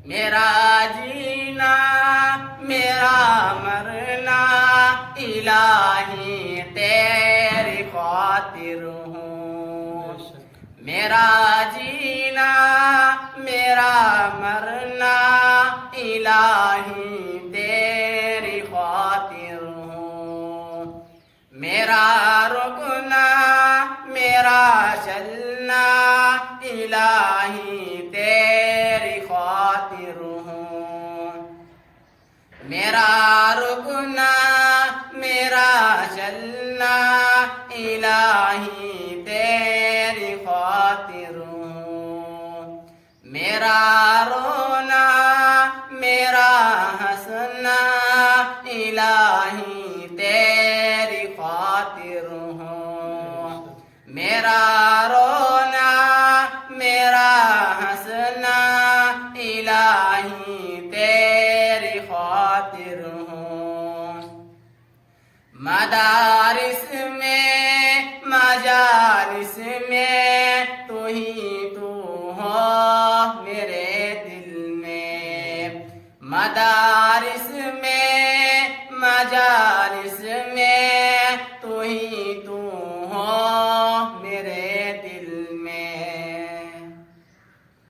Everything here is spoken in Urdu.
میرا جینا میرا مرنا الہی تیری خاطر ہوں، میرا جینا میرا مرنا الہی تیری خاطر ہوں، میرا رکنا میرا چلنا الہی تیری خاطر ہوں، میرا رکنا میرا چلنا الہی تیری خاطر ہوں، میرا رونا میرا ہنسنا الہی تیری خاطر ہوں، میرا رونا میرا ہنسنا الہی تیری خاطر ہوں، مدارس میں مجالس